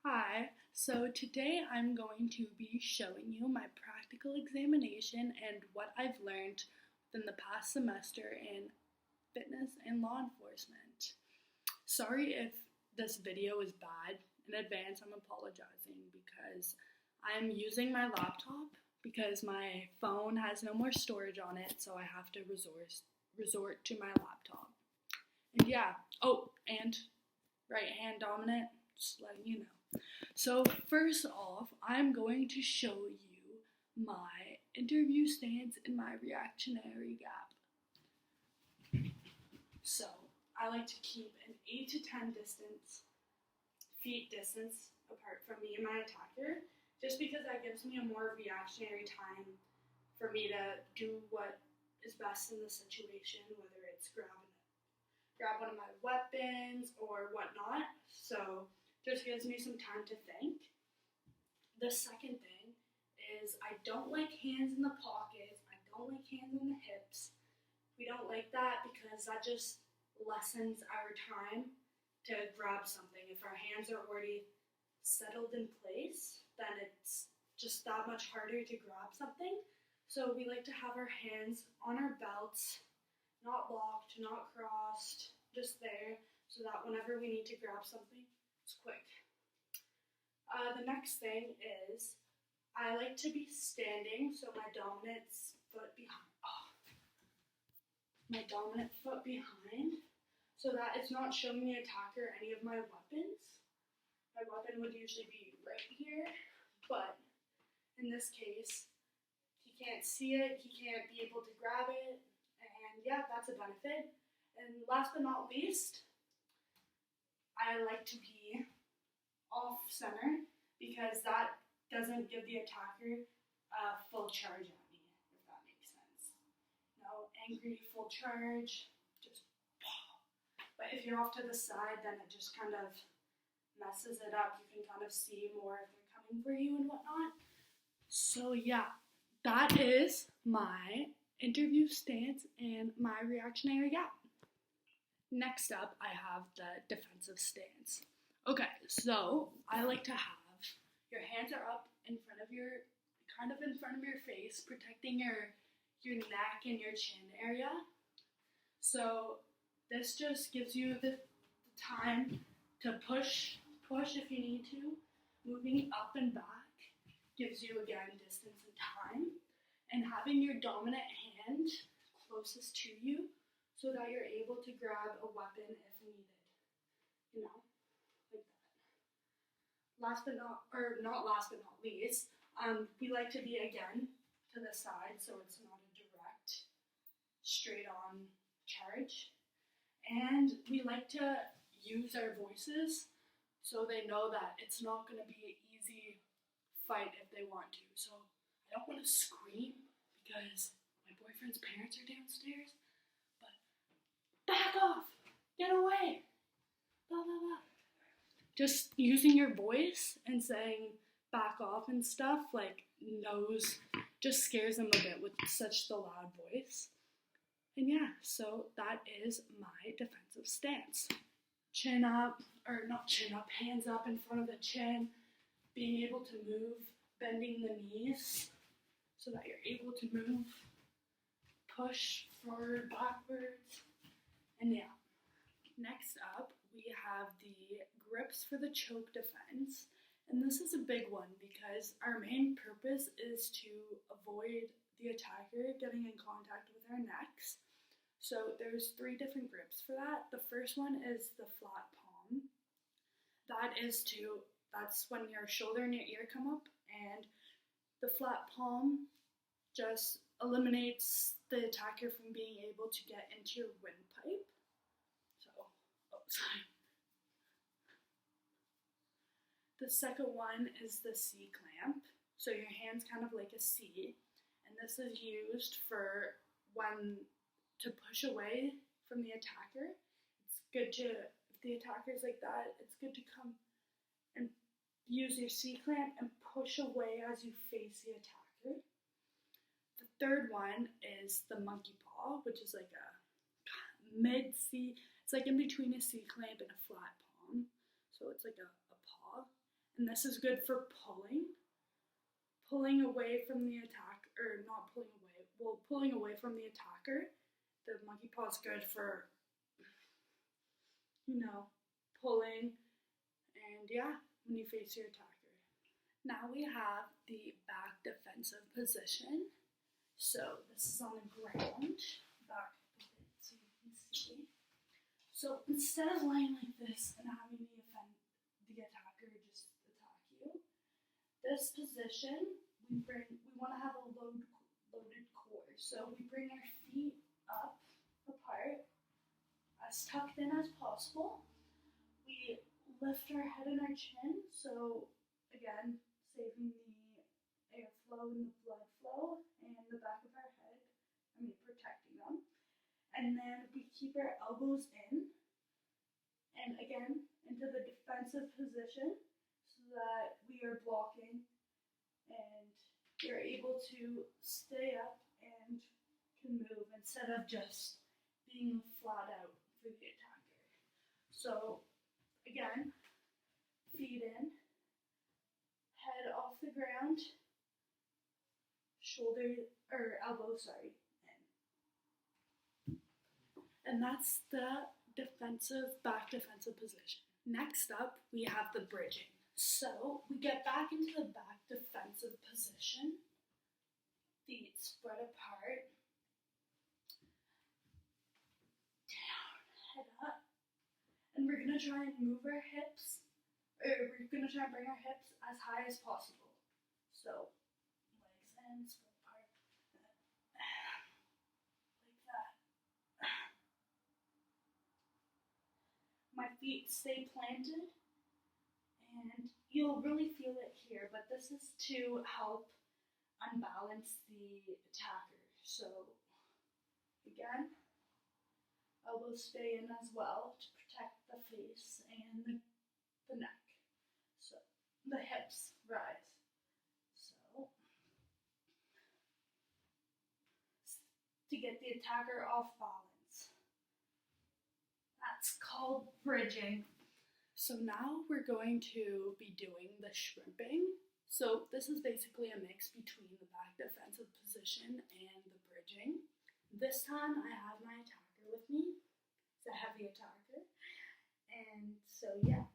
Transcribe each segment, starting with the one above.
Hi, so today I'm going to be showing you my practical examination and what I've learned within the past semester in fitness and law enforcement. Sorry if this video is bad. In advance, I'm apologizing because I'm using my laptop because my phone has no more storage on it, so I have to resort to my laptop. And yeah, and right hand dominant, just letting you know. So first off, I'm going to show you my interview stance and my reactionary gap. So I like to keep an 8 to 10 feet distance apart from me and my attacker, just because that gives me a more reactionary time for me to do what is best in the situation, whether it's grab one of my weapons or whatnot. So just gives me some time to think. The second thing is I don't like hands in the pockets. I don't like hands on the hips. We don't like that because that just lessens our time to grab something. If our hands are already settled in place, then it's just that much harder to grab something. So we like to have our hands on our belts, not locked, not crossed, just there, so that whenever we need to grab something, it's quick. The next thing is I like to be standing, so my dominant foot behind, so that it's not showing the attacker any of my weapons. My weapon would usually be right here, but in this case, he can't see it, he can't be able to grab it, and yeah, that's a benefit. And last but not least, I like to be off center because that doesn't give the attacker a full charge at me, if that makes sense. No angry full charge, just but if you're off to the side, then it just kind of messes it up. You can kind of see more if they're coming for you and whatnot. So yeah, that is my interview stance and my reactionary gap. Next up, I have the defensive stance. Okay, so I like to have your hands are up in front of your face, protecting your neck and your chin area. So this just gives you the time to push if you need to. Moving up and back gives you again distance and time, and having your dominant hand closest to you so that you're able to grab a weapon if needed. You know, like that. Last but not least, we like to be again to the side so it's not a direct, straight on charge. And we like to use our voices so they know that it's not going to be an easy fight if they want to. So I don't want to scream because my boyfriend's parents are downstairs, but back off, get away, blah, blah, blah. Just using your voice and saying back off and stuff, like just scares them a bit with such the loud voice. And yeah, so that is my defensive stance. Hands up in front of the chin, being able to move, bending the knees so that you're able to move, push forward, backwards, and yeah. Next up, we have the grips for the choke defense. And this is a big one because our main purpose is to avoid the attacker getting in contact with our necks. So there's 3 different grips for that. The first one is the flat palm. That's when your shoulder and your ear come up, and the flat palm just eliminates the attacker from being able to get into your windpipe. Sorry. The second one is the C-clamp. So your hand's kind of like a C, and this is used for when to push away from the attacker. It's good to, if the attacker's like that, it's good to come and use your C-clamp and push away as you face the attacker. The third one is the monkey paw, which is like a mid-C. It's like in between a C-clamp and a flat palm. So it's like a paw. and this is good for pulling away from the attack, or not pulling away, well, pulling away from the attacker. The monkey paw is good for, pulling, and yeah, when you face your attacker. Now we have the back defensive position. So this is on the ground, back a bit so you can see. So instead of lying like this and having the attacker just attack you, this position we want to have a loaded core. So we bring our feet up apart, as tucked in as possible. We lift our head and our chin, so again, saving the airflow and the blood flow and the back of our head, protecting them. And then we keep our elbows in, and again, into the defensive position so that we are blocking and you're able to stay up and can move instead of just being flat out for the attacker. So again, feet in, head off the ground, elbows in. And that's the back defensive position. Next up, we have the bridging. So we get back into the back defensive position, feet spread apart, down, head up, and we're gonna try and move our hips, or we're gonna try and bring our hips as high as possible. So legs in, spread apart, like that. My feet stay planted, and you'll really feel it here, but this is to help unbalance the attacker. So again, elbows stay in as well to protect the face and the neck. So the hips rise. So to get the attacker off balance. That's called bridging. So now we're going to be doing the shrimping. So this is basically a mix between the back defensive position and the bridging. This time I have my attacker with me. It's a heavy attacker. And so yeah,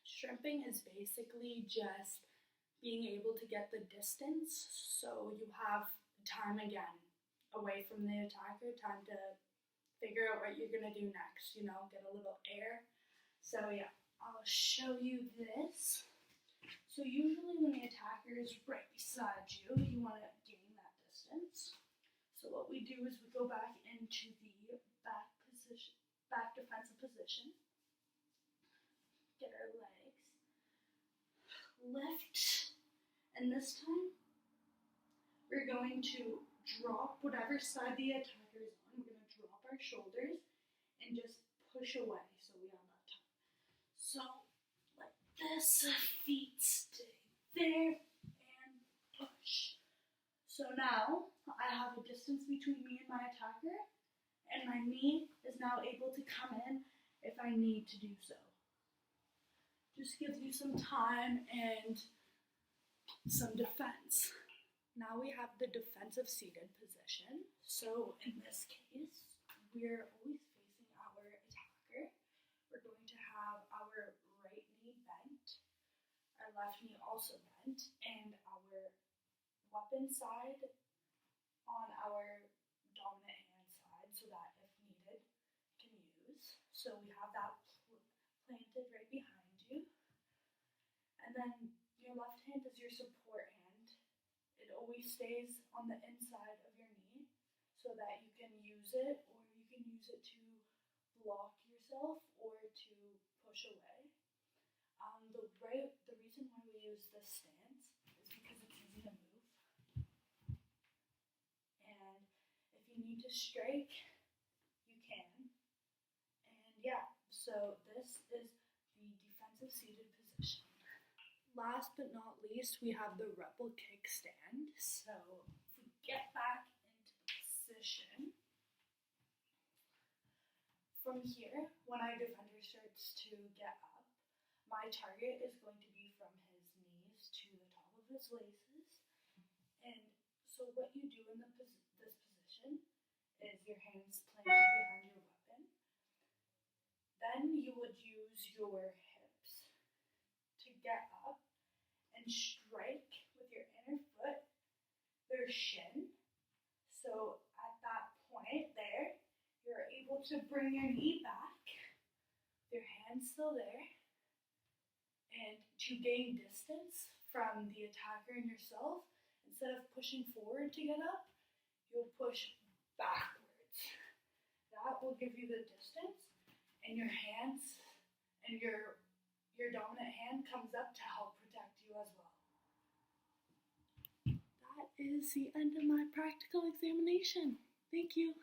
shrimping is basically just being able to get the distance so you have time again away from the attacker, time to figure out what you're gonna do next, get a little air. So yeah, I'll show you this. So usually when the attacker is right beside you, you want to gain that distance. So what we do is we go back into the back defensive position, get our legs, lift, and this time we're going to drop whatever side the attacker is on. We're going to drop our shoulders and just push away so we have that time. So like this, feet stay there and push. So now I have a distance between me and my attacker, and my knee is now able to come in if I need to do so. Just gives you some time and some defense. Now we have the defensive seated position. So in this case, we're always facing our attacker. We're going to have our right knee bent, our left knee also bent, and our weapon side on our dominant hand side so that if needed, can use. So we have that planted right behind you. And then your left hand is your support hand. It always stays on the inside of your knee so that you can use it, or you can use it to block yourself or to push away. The reason why we use this stance is because it's easy to move. And if you need to strike, you can. And yeah, so this is the defensive seated position. Last but not least, we have the rebel kickstand. So if we get back into the position, from here, when our defender starts to get up, my target is going to be from of his laces. And so what you do in this position is your hands planted behind your weapon. Then you would use your hips to get up and strike with your inner foot their shin. So at that point there, you're able to bring your knee back, your hands still there, and to gain distance from the attacker and yourself, instead of pushing forward to get up, you'll push backwards. That will give you the distance, and your hands and your dominant hand comes up to help protect you as well. That is the end of my practical examination. Thank you.